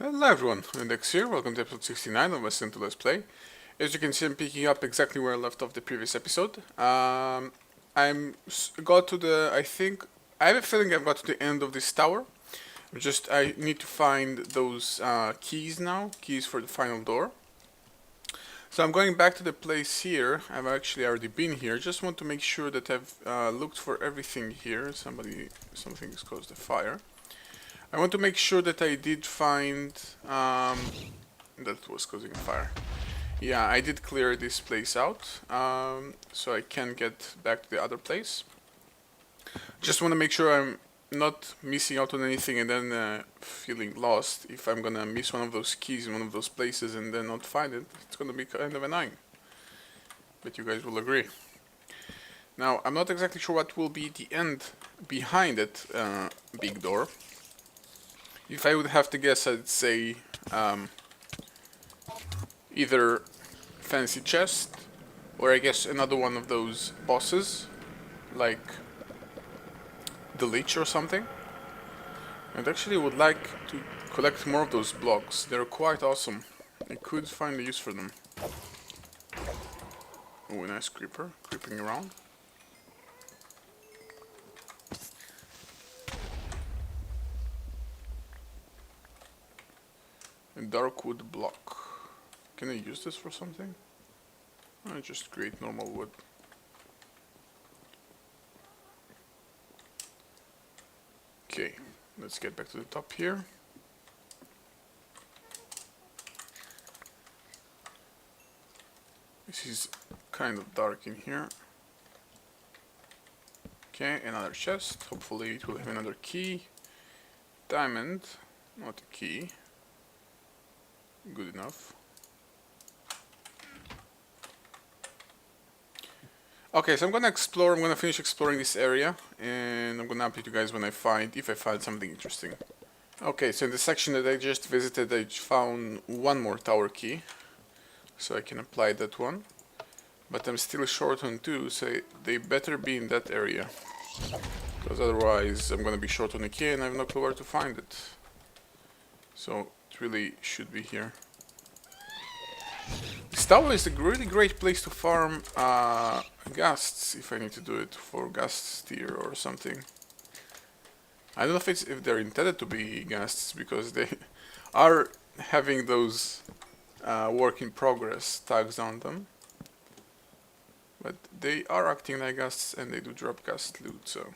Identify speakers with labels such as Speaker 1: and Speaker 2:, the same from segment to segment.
Speaker 1: Hello everyone, odedex here, welcome to episode 69 of S02E69 Let's Play. As you can see, I'm picking up exactly where I left off the previous episode. I have a feeling I've got to the end of this tower. I need to find those keys now, keys for the final door. So I'm going back to the place here. I've actually already been here, just want to make sure that I've looked for everything here. Something has caused a fire. I want to make sure that I did find that was causing a fire. Yeah, I did clear this place out, so I can get back to the other place. Just want to make sure I'm not missing out on anything and then feeling lost. If I'm gonna miss one of those keys in one of those places and then not find it, it's gonna be kind of annoying. But you guys will agree. Now, I'm not exactly sure what will be the end behind that big door. If I would have to guess, I'd say either fancy chest, or I guess another one of those bosses, like the Lich or something. I'd actually would like to collect more of those blocks. They're quite awesome. I could find a use for them. Oh, a nice creeper, creeping around. A dark wood block. Can I use this for something? I just create normal wood. Okay, let's get back to the top here. This is kind of dark in here. Okay, another chest. Hopefully it will have another key. Diamond, not a key. Good enough. Okay, so I'm gonna finish exploring this area, and I'm gonna update you guys when if I find something interesting. Okay, so in the section that I just visited, I found one more tower key, so I can apply that one. But I'm still short on two, so they better be in that area, because otherwise I'm gonna be short on a key and I have no clue where to find it. So it really should be here. This tower is a really great place to farm ghasts, if I need to do it for ghast tier or something. I don't know if they're intended to be ghasts, because they are having those work in progress tags on them. But they are acting like ghasts and they do drop ghast loot, so.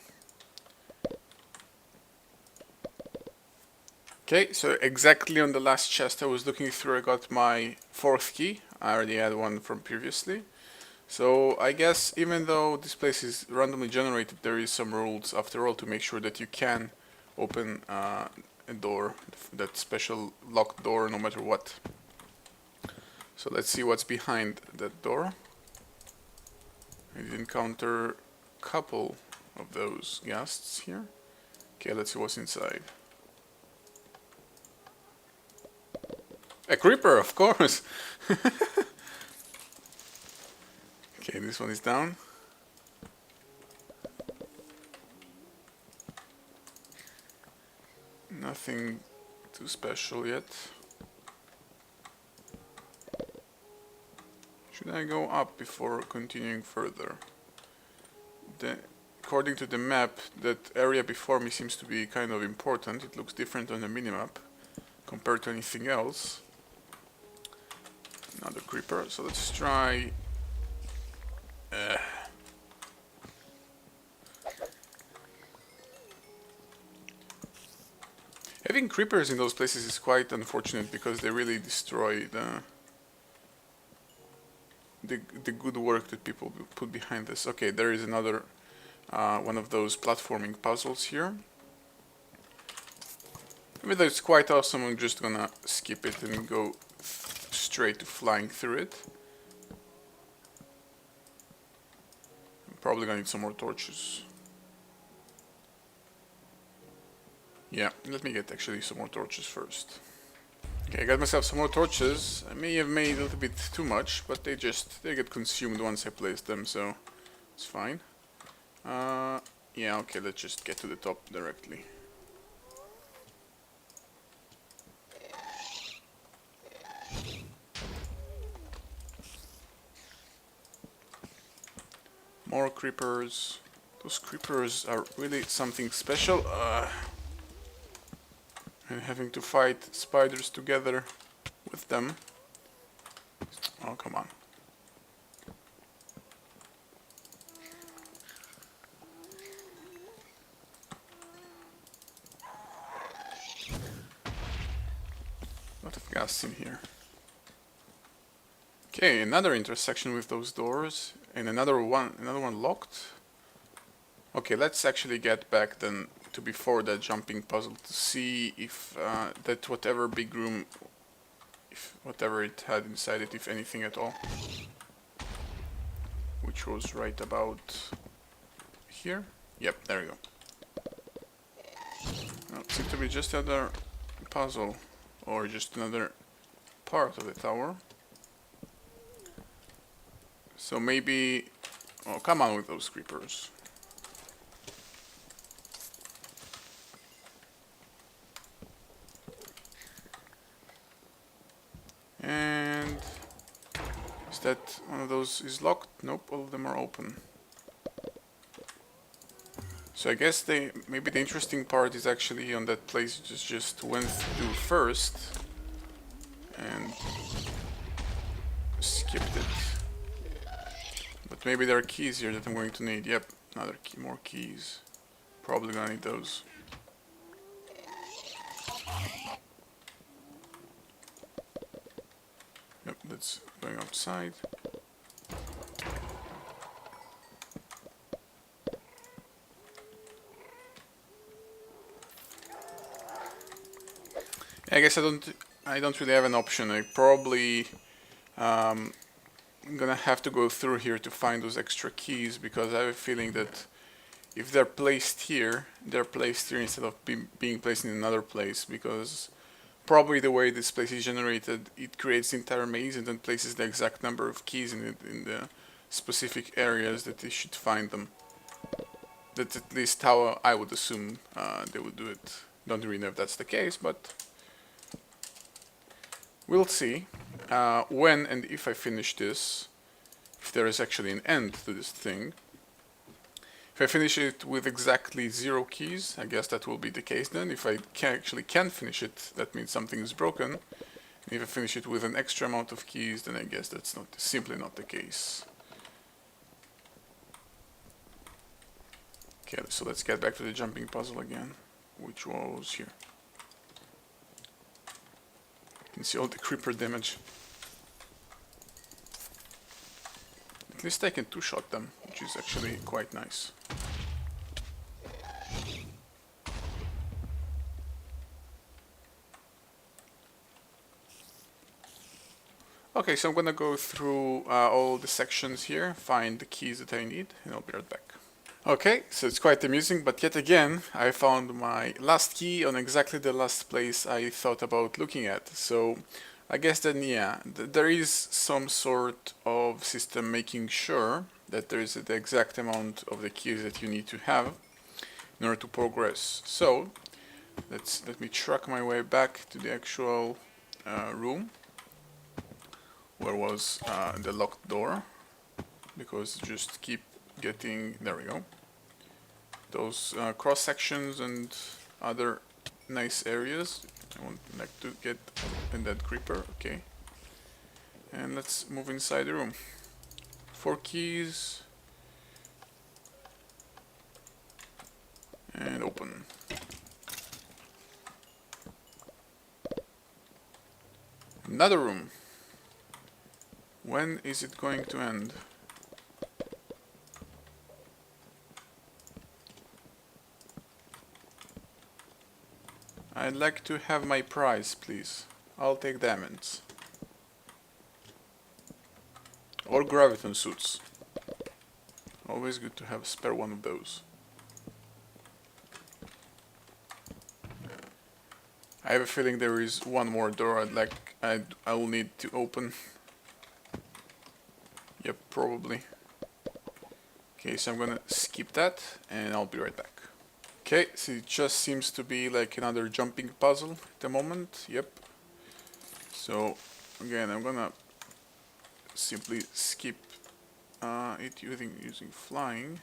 Speaker 1: Okay, so exactly on the last chest I was looking through, I got my fourth key. I already had one from previously. So I guess even though this place is randomly generated, there is some rules after all to make sure that you can open a door, that special locked door, no matter what. So let's see what's behind that door. I did encounter a couple of those ghasts here. Okay, let's see what's inside. A creeper, of course! Okay, this one is down. Nothing too special yet. Should I go up before continuing further? According to the map, that area before me seems to be kind of important. It looks different on the minimap compared to anything else. Another creeper, so let's try... Having creepers in those places is quite unfortunate, because they really destroy the good work that people put behind this. Okay, there is another one of those platforming puzzles here. Even though it's quite awesome, I'm just gonna skip it and go straight to flying through it. I'm probably gonna need some more torches. Yeah, let me get actually some more torches first. Okay, I got myself some more torches. I may have made a little bit too much, but they get consumed once I place them, so it's fine. Yeah, okay, let's just get to the top directly. More creepers. Those creepers are really something special. And having to fight spiders together with them. Oh, come on. Lot of gas in here. Okay, another intersection with those doors, and another one locked. Okay, let's actually get back then to before that jumping puzzle to see if that whatever big room, if whatever it had inside it, if anything at all, which was right about here. Yep, there you go. Well, it seems to be just another puzzle, or just another part of the tower. So maybe... Oh, come on with those creepers. And... Is that one of those is locked? Nope, all of them are open. So I guess maybe the interesting part is actually on that place you just went through first. And... skipped it. But maybe there are keys here that I'm going to need. Yep, another key, more keys. Probably gonna need those. Yep, that's going outside. I guess I don't really have an option. I probably I'm gonna have to go through here to find those extra keys, because I have a feeling that if they're placed here, they're placed here instead of being placed in another place, because probably the way this place is generated, it creates the entire maze and then places the exact number of keys in it in the specific areas that they should find them. That's at least how I would assume they would do it. Don't really know if that's the case, but we'll see when and if I finish this, if there is actually an end to this thing. If I finish it with exactly 0 keys, I guess that will be the case then. If I actually can finish it, that means something is broken. And if I finish it with an extra amount of keys, then I guess that's simply not the case. Okay, so let's get back to the jumping puzzle again, which was here. You can see all the creeper damage. At least I can two-shot them, which is actually quite nice. Okay, so I'm gonna go through all the sections here, find the keys that I need, and I'll be right back. Okay, so it's quite amusing, but yet again, I found my last key on exactly the last place I thought about looking at. So I guess then, yeah, there is some sort of system making sure that there is the exact amount of the keys that you need to have in order to progress. So let me track my way back to the actual room where was the locked door, because just keep getting, there we go, those cross sections and other nice areas. I want like to get in that creeper. Okay, and let's move inside the room. 4 keys and open. Another room. When is it going to end? I'd like to have my prize, please. I'll take diamonds. Or graviton suits. Always good to have a spare one of those. I have a feeling there is one more door I will need to open. Yep, probably. Okay, so I'm gonna skip that and I'll be right back. Okay, so it just seems to be like another jumping puzzle at the moment. Yep. So again, I'm gonna simply skip it using flying.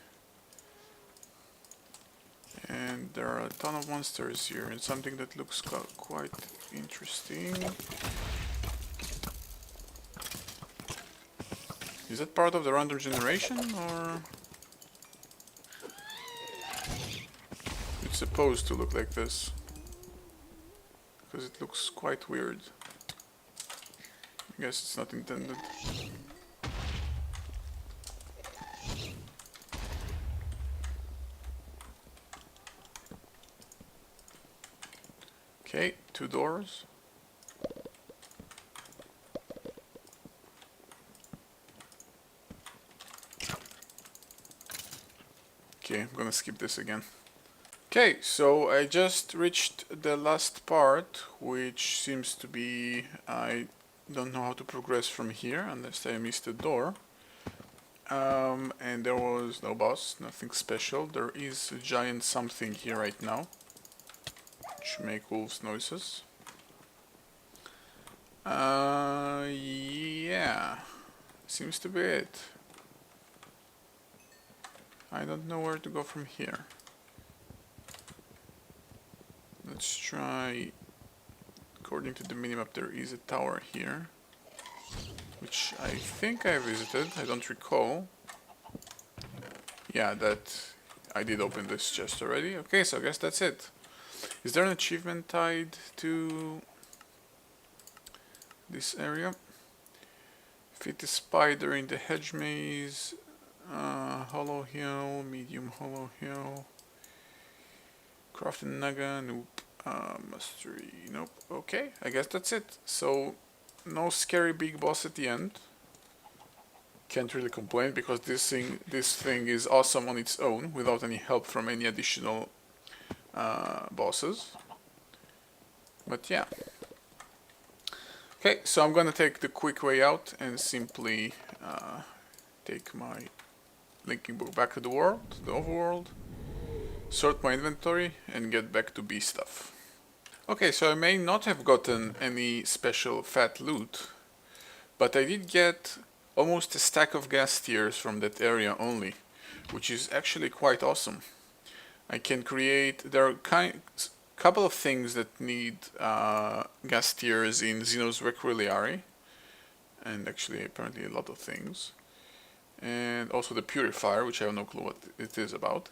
Speaker 1: And there are a ton of monsters here, and something that looks quite interesting. Is that part of the random generation, or it's supposed to look like this? Because it looks quite weird. I guess it's not intended. Okay, 2 doors. Okay, I'm gonna skip this again. Okay, so I just reached the last part, which seems to be... I don't know how to progress from here unless I missed a door. And there was no boss, nothing special. There is a giant something here right now, which make wolves noises. Yeah, seems to be it. I don't know where to go from here. Let's try. According to the minimap, there is a tower here, which I think I visited. I don't recall. Yeah, that I did open this chest already. Okay, so I guess that's it. Is there an achievement tied to this area? Fit a spider in the hedge maze. Hollow hill, medium hollow hill. Craft a naga, nope. Mastery, nope. Okay, I guess that's it. So, no scary big boss at the end. Can't really complain because this thing is awesome on its own without any help from any additional bosses. But yeah. Okay, so I'm gonna take the quick way out and simply take my linking book back to the world, the overworld, sort my inventory, and get back to bee stuff. Okay, so I may not have gotten any special fat loot, but I did get almost a stack of gas tiers from that area only, which is actually quite awesome. I can create... There are couple of things that need gas tiers in Xenos Requiliari, and actually apparently a lot of things. And also the purifier, which I have no clue what it is about.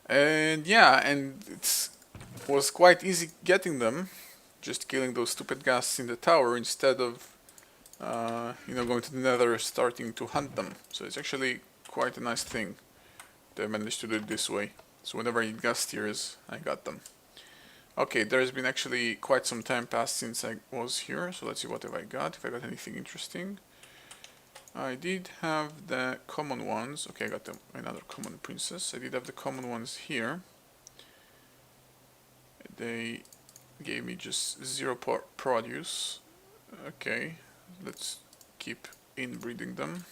Speaker 1: And yeah, and it was quite easy getting them, just killing those stupid ghasts in the tower instead of going to the nether starting to hunt them. So it's actually quite a nice thing that I managed to do it this way. So whenever I need ghast tiers, I got them. Okay, there's been actually quite some time passed since I was here, so let's see what have I got, if I got anything interesting. I did have the common ones. Okay, I got another common princess. I did have the common ones here. They gave me just 0 produce. Okay, let's keep inbreeding them.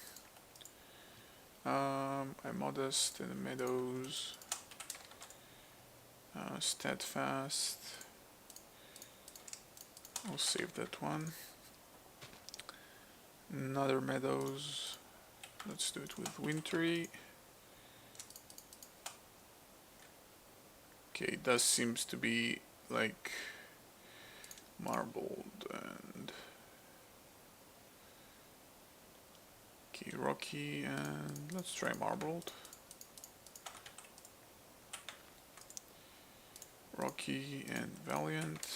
Speaker 1: I'm modest in the meadows. Steadfast. I'll save that one. Another meadows. Let's do it with wintry. Okay, it does seems to be like marbled and okay, rocky, and let's try marbled. Rocky and valiant.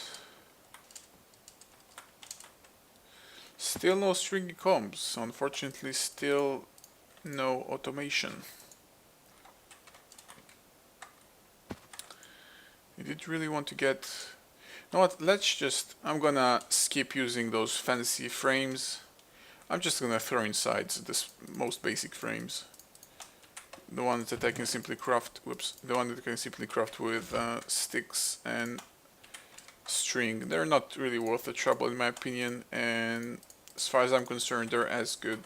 Speaker 1: Still no stringy combs, unfortunately still no automation. I did really want to get... You know what, I'm gonna skip using those fancy frames. I'm just gonna throw inside the most basic frames. The ones that I can simply craft, the one that I can simply craft with sticks and string. They're not really worth the trouble in my opinion, and as far as I'm concerned, they're as good.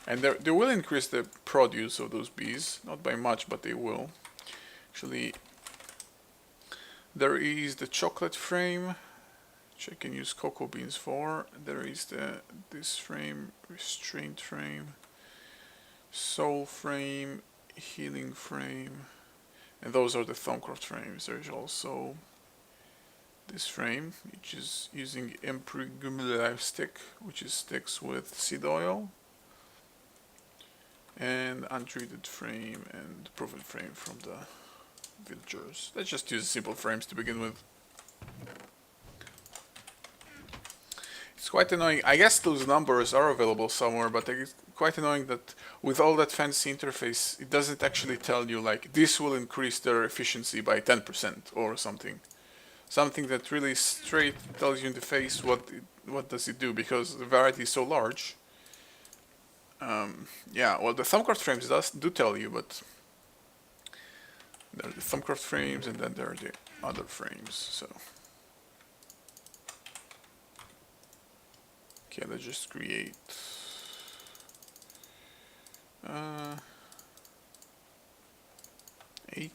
Speaker 1: And they will increase the produce of those bees, not by much, but they will. Actually, there is the chocolate frame, which I can use cocoa beans for. There is this frame, restraint frame, soul frame, healing frame, and those are the Thaumcraft frames. There's also this frame, which is using impregnable stick, which is sticks with seed oil, and untreated frame and proven frame from the villagers. Let's just use simple frames to begin with. It's quite annoying. I guess those numbers are available somewhere, but it's quite annoying that with all that fancy interface, it doesn't actually tell you like this will increase their efficiency by 10% or something. Something that really straight tells you in the face what does it do, because the variety is so large. Yeah, well, the Thaumcraft frames do tell you, but there are the Thaumcraft frames and then there are the other frames. So okay, let's just create 8.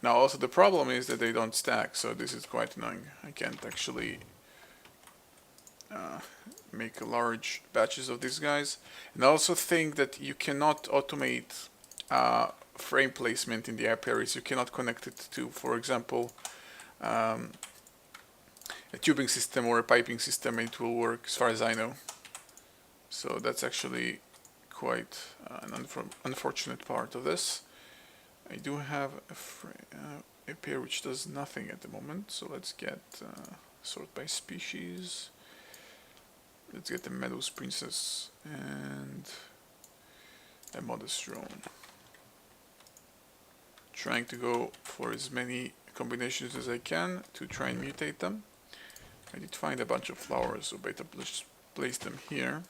Speaker 1: Now also the problem is that they don't stack, so this is quite annoying. I can't actually make large batches of these guys. And I also think that you cannot automate frame placement in the apiaries. You cannot connect it to, for example, a tubing system or a piping system, and it will work as far as I know. So that's actually quite an unfortunate part of this. I do have a pair which does nothing at the moment, so let's get sort by species. Let's get the Meadows Princess and a Modest Drone. Trying to go for as many combinations as I can to try and mutate them. I did find a bunch of flowers, so better place them here.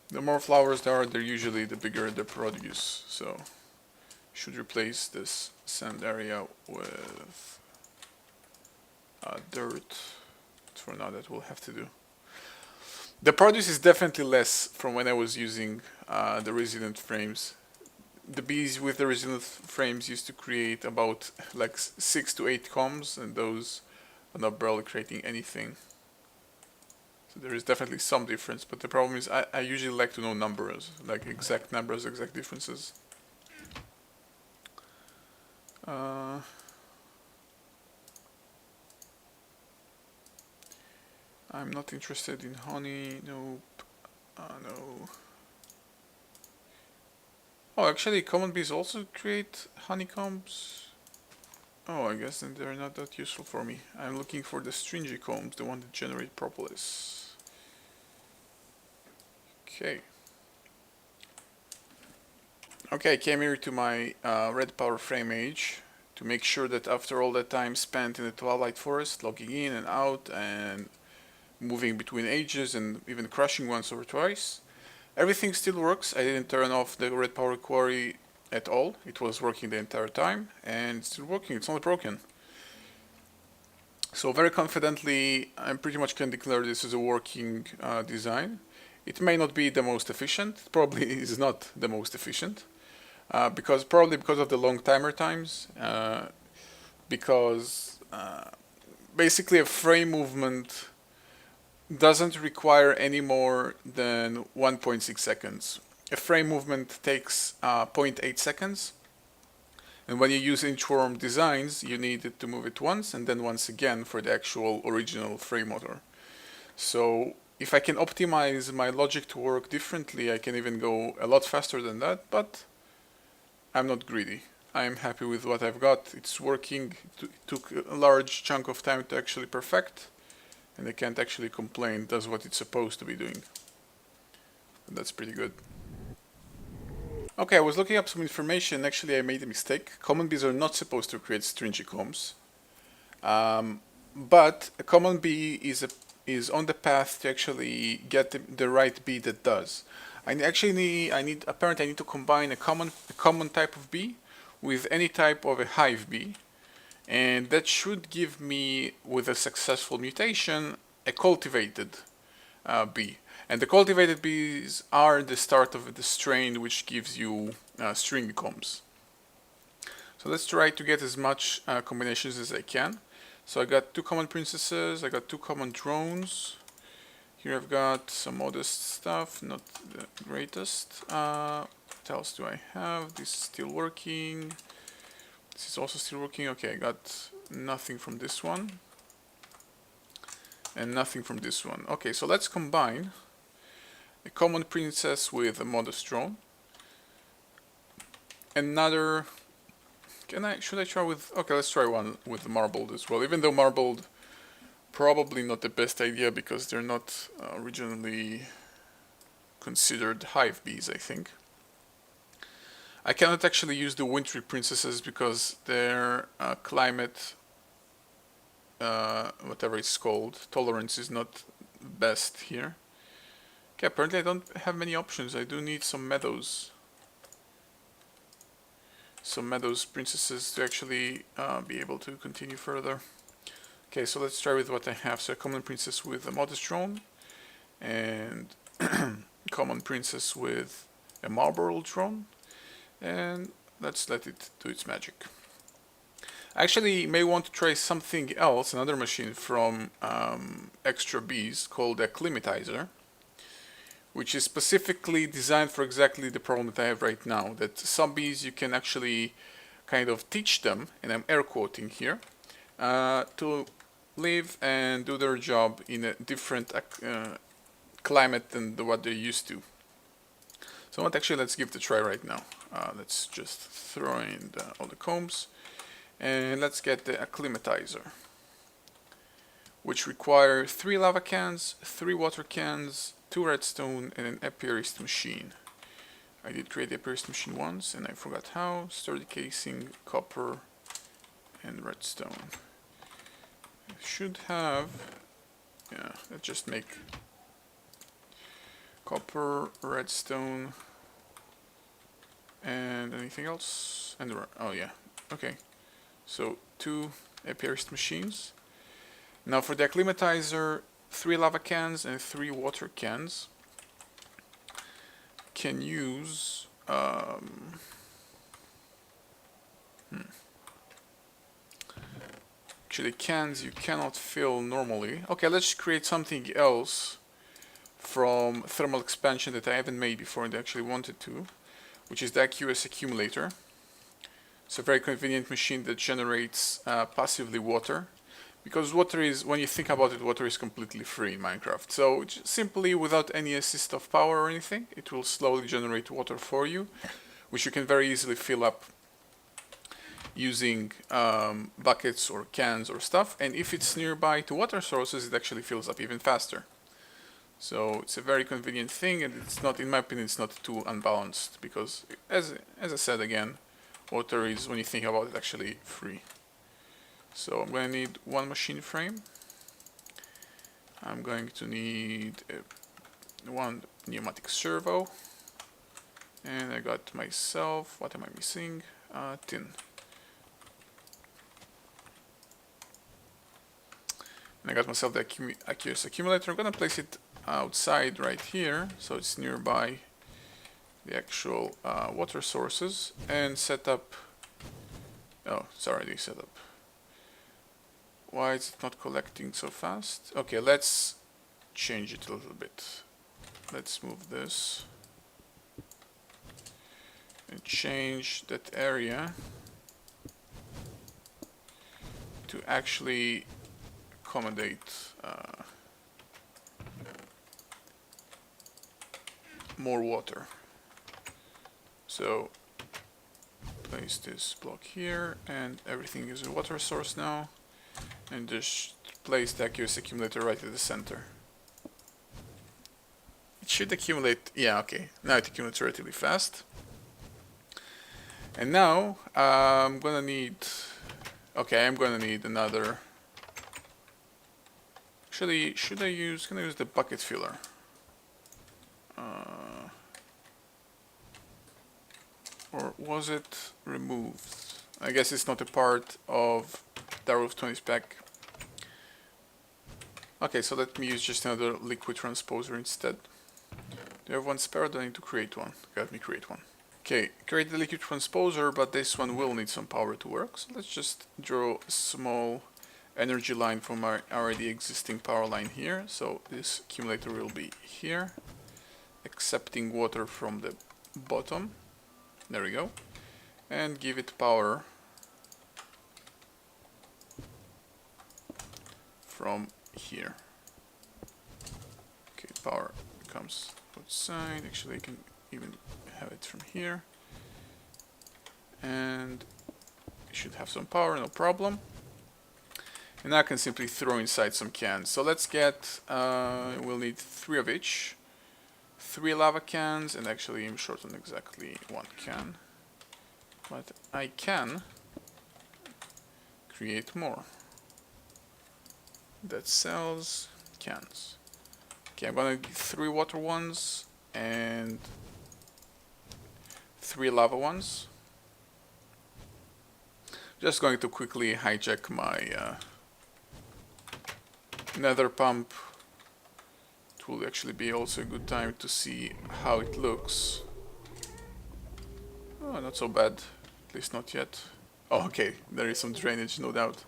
Speaker 1: The more flowers there are, usually the bigger the produce, so should replace this sand area with dirt. For now, that will have to do. The produce is definitely less from when I was using the resilient frames. The bees with the resilient frames used to create about like 6 to 8 combs, and those are not barely creating anything. So there is definitely some difference, but the problem is I usually like to know numbers, like exact numbers, exact differences. I'm not interested in honey, nope, no. Oh, actually common bees also create honeycombs. Oh, I guess then they're not that useful for me. I'm looking for the stringy combs, the one that generate propolis. Okay. Okay, I came here to my red power frame age to make sure that after all that time spent in the Twilight Forest, logging in and out and moving between ages and even crashing once or twice, everything still works. I didn't turn off the red power quarry at all. It was working the entire time and it's still working. It's not broken. So very confidently, I pretty much can declare this as a working design. It may not be the most efficient. It probably is not the most efficient. Probably because of the long timer times. Because basically a frame movement doesn't require any more than 1.6 seconds. A frame movement takes 0.8 seconds, and when you use inchworm designs, you need it to move it once and then once again for the actual original frame motor. So if I can optimize my logic to work differently, I can even go a lot faster than that, but I'm not greedy. I'm happy with what I've got. It's working. It took a large chunk of time to actually perfect, and I can't actually complain. It does what it's supposed to be doing. And that's pretty good. Okay, I was looking up some information. Actually, I made a mistake. Common bees are not supposed to create stringy combs. But a common bee is on the path to actually get the right bee that does. Apparently I need to combine a common type of bee with any type of a hive bee, and that should give me, with a successful mutation, a cultivated bee. And the cultivated bees are the start of the strain which gives you stringy combs. So let's try to get as much combinations as I can. So I got 2 common princesses, I got 2 common drones. Here I've got some modest stuff, not the greatest. What else do I have? This is still working. This is also still working. Okay, I got nothing from this one. And nothing from this one. Okay, so let's combine a common princess with a modest drone. Another... should I try with... Okay, let's try one with marbled as well. Even though marbled, probably not the best idea because they're not originally considered hive bees, I think. I cannot actually use the wintry princesses because their climate, whatever it's called, tolerance is not best here. Okay, apparently I don't have many options. I do need some meadows. Some meadows princesses to actually be able to continue further. Okay, so let's try with what I have. So a common princess with a modest drone, and common princess with a marble drone, and let's let it do its magic. I actually may want to try something else, another machine from Extra Bees called Acclimatizer, which is specifically designed for exactly the problem that I have right now, that some bees you can actually kind of teach them, and I'm air quoting here, to live and do their job in a different climate than what they're used to. So let's give it a try right now. Let's just throw in all the combs, and let's get the Acclimatizer, which require 3 lava cans, 3 water cans, 2 redstone, and an apiarist machine. I did create the apiarist machine once, and I forgot how. Sturdy casing, copper, and redstone. I should have... yeah, let's just make copper, redstone, and anything else? And oh yeah, okay. So 2 apiarist machines. Now for the Acclimatizer, 3 lava cans and 3 water cans. Can use actually cans you cannot fill normally. Okay, let's create something else from thermal expansion that I haven't made before and actually wanted to, which is the AQS accumulator. It's a very convenient machine that generates passively water. Because water is, when you think about it, water is completely free in Minecraft. So simply, without any assist of power or anything, it will slowly generate water for you, which you can very easily fill up using buckets or cans or stuff. And if it's nearby to water sources, it actually fills up even faster. So it's a very convenient thing, and it's not, in my opinion, it's not too unbalanced because, as I said again, water is, when you think about it, actually free. So I'm going to need 1 machine frame. I'm going to need 1 pneumatic servo. And I got myself, what am I missing? Tin. And I got myself the AQS accumulator. I'm going to place it outside right here, so it's nearby the actual water sources. And set up... oh, it's already set up. Why is it not collecting so fast? Okay, let's change it a little bit. Let's move this and change that area to actually accommodate more water. So place this block here, and everything is a water source now. And just place the AQS accumulator right at the center. It should accumulate, yeah, okay. Now it accumulates relatively fast. And now I'm gonna need, okay, I'm gonna need another. Actually, can I use the bucket filler? Or was it removed? I guess it's not a part of Tower of 20 spec. Okay, so let me use just another liquid transposer instead. Do you have 1 spare? Or do I need to create one? Okay, let me create one. Okay, create the liquid transposer, but this one will need some power to work. So let's just draw a small energy line from our already existing power line here. So this accumulator will be here, accepting water from the bottom. There we go. And give it power from here. Okay, power comes outside. Actually, I can even have it from here. And it should have some power, no problem. And I can simply throw inside some cans. So let's get, we'll need 3 of each. 3 lava cans, and actually I'm short on exactly 1 can. But I can create more. That sells cans. Okay, I'm gonna get 3 water ones and 3 lava ones. Just going to quickly hijack my nether pump. It will actually be also a good time to see how it looks. Oh, not so bad. At least not yet. Oh, okay, there is some drainage, no doubt.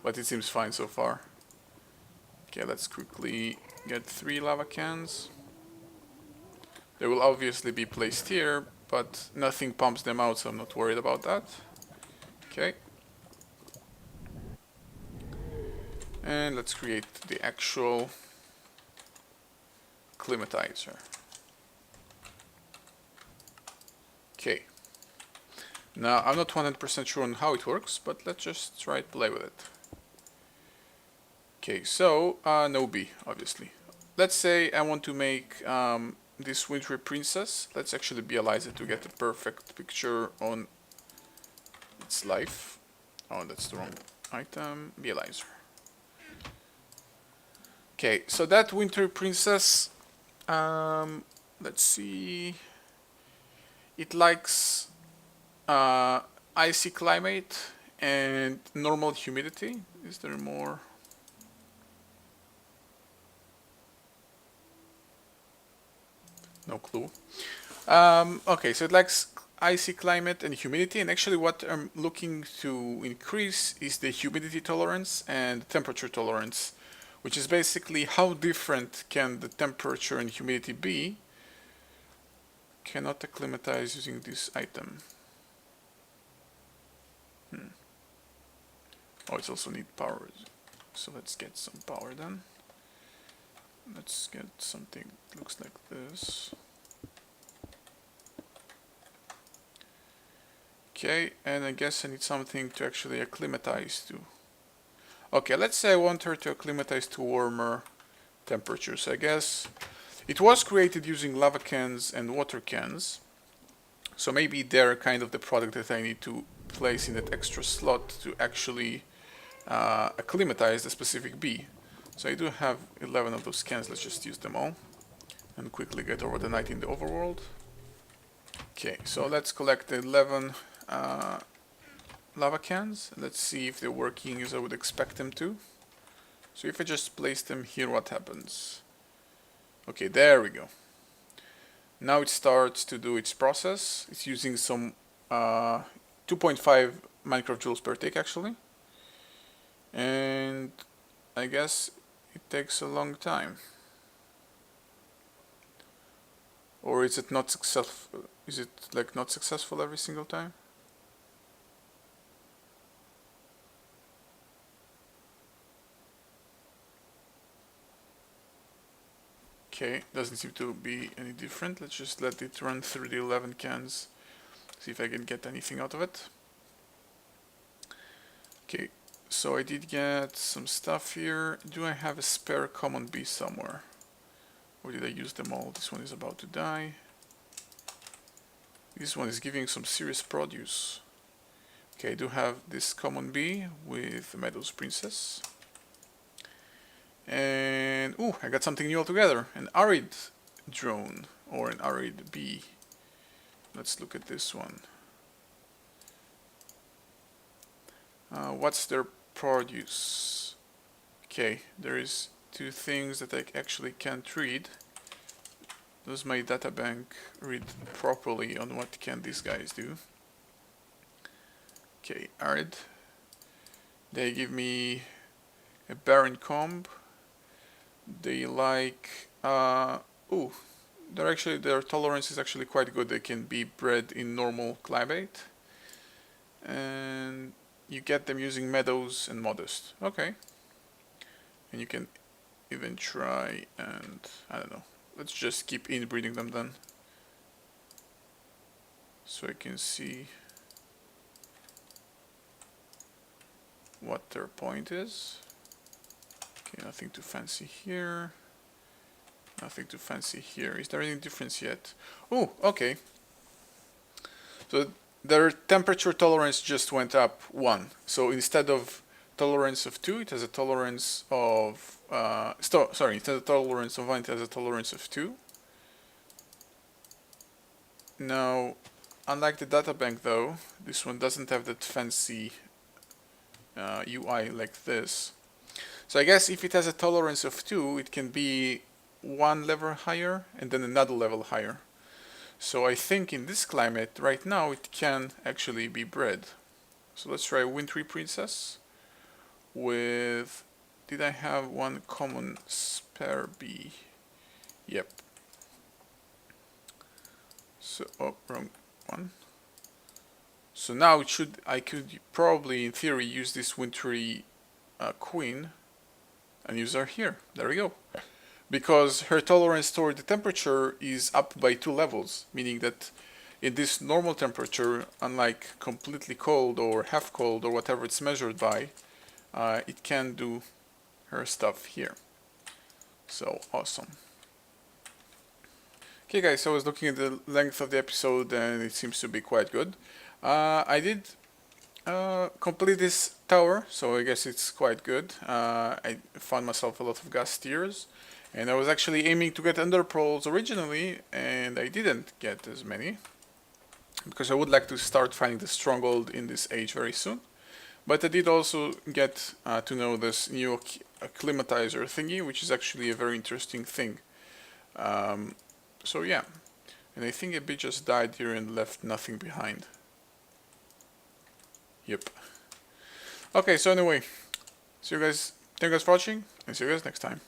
Speaker 1: But it seems fine so far. Okay, let's quickly get 3 lava cans. They will obviously be placed here, but nothing pumps them out, so I'm not worried about that. Okay. And let's create the actual climatizer. Okay. Now, I'm not 100% sure on how it works, but let's just try to play with it. Okay, so, no B, obviously. Let's say I want to make this wintry princess. Let's actually realize it to get a perfect picture on its life. Oh, that's the wrong item. Realizer. Okay, so that winter princess, let's see, it likes icy climate and normal humidity. Is there more? No clue. Okay, so it likes icy climate and humidity, and actually what I'm looking to increase is the humidity tolerance and temperature tolerance, which is basically how different can the temperature and humidity be. Cannot acclimatize using this item. Oh, it's also need power. So let's get some power then. Let's get something that looks like this. Okay, and I guess I need something to actually acclimatize to. Okay, let's say I want her to acclimatize to warmer temperatures. I guess it was created using lava cans and water cans. So maybe they're kind of the product that I need to place in that extra slot to actually acclimatize the specific bee. So I do have 11 of those cans. Let's just use them all and quickly get over the night in the overworld. Okay, so let's collect the 11 lava cans. Let's see if they're working as I would expect them to. So if I just place them here, what happens? Okay, there we go. Now it starts to do its process. It's using some 2.5 Minecraft joules per tick actually. And I guess it takes a long time. Or is it not successful? Is it like not successful every single time? Okay, doesn't seem to be any different. Let's just let it run through the 11 cans. See if I can get anything out of it. Okay, so I did get some stuff here. Do I have a spare common bee somewhere? Or did I use them all? This one is about to die. This one is giving some serious produce. Okay, I do have this common bee with the Meadows Princess. And, ooh, I got something new altogether. An arid drone, or an arid bee. Let's look at this one. What's their produce? Okay, there is 2 things that I actually can't read. Does my databank read properly on what can these guys do? Okay, arid. They give me a barren comb. They like ooh, their tolerance is actually quite good. They can be bred in normal climate, and you get them using meadows and modest. Okay, and you can even try and I don't know. Let's just keep inbreeding them then, so I can see what their point is. Okay, nothing too fancy here. Nothing too fancy here. Is there any difference yet? Oh, okay. So their temperature tolerance just went up 1. So instead of tolerance of 2, it has a tolerance of... sorry, instead of tolerance of 1, it has a tolerance of 2. Now, unlike the databank though, this one doesn't have that fancy UI like this. So I guess if it has a tolerance of 2, it can be one level higher and then another level higher. So I think in this climate right now it can actually be bred. So let's try Wintry Princess with... Did I have one common spare bee? Yep. So, oh, wrong one. So now it should, I could probably in theory use this Wintry queen and use her here. There we go. Because her tolerance toward the temperature is up by 2 levels, meaning that in this normal temperature, unlike completely cold or half cold or whatever it's measured by, it can do her stuff here. So awesome. Okay guys, so I was looking at the length of the episode and it seems to be quite good. I did complete this tower, so I guess it's quite good. I found myself a lot of gas tiers. And I was actually aiming to get ender pearls originally, and I didn't get as many. Because I would like to start finding the stronghold in this age very soon. But I did also get to know this new Acclimatizer thingy, which is actually a very interesting thing. So yeah. And I think a bit just died here and left nothing behind. Yep. Okay, so anyway. See you guys. Thank you guys for watching, and see you guys next time.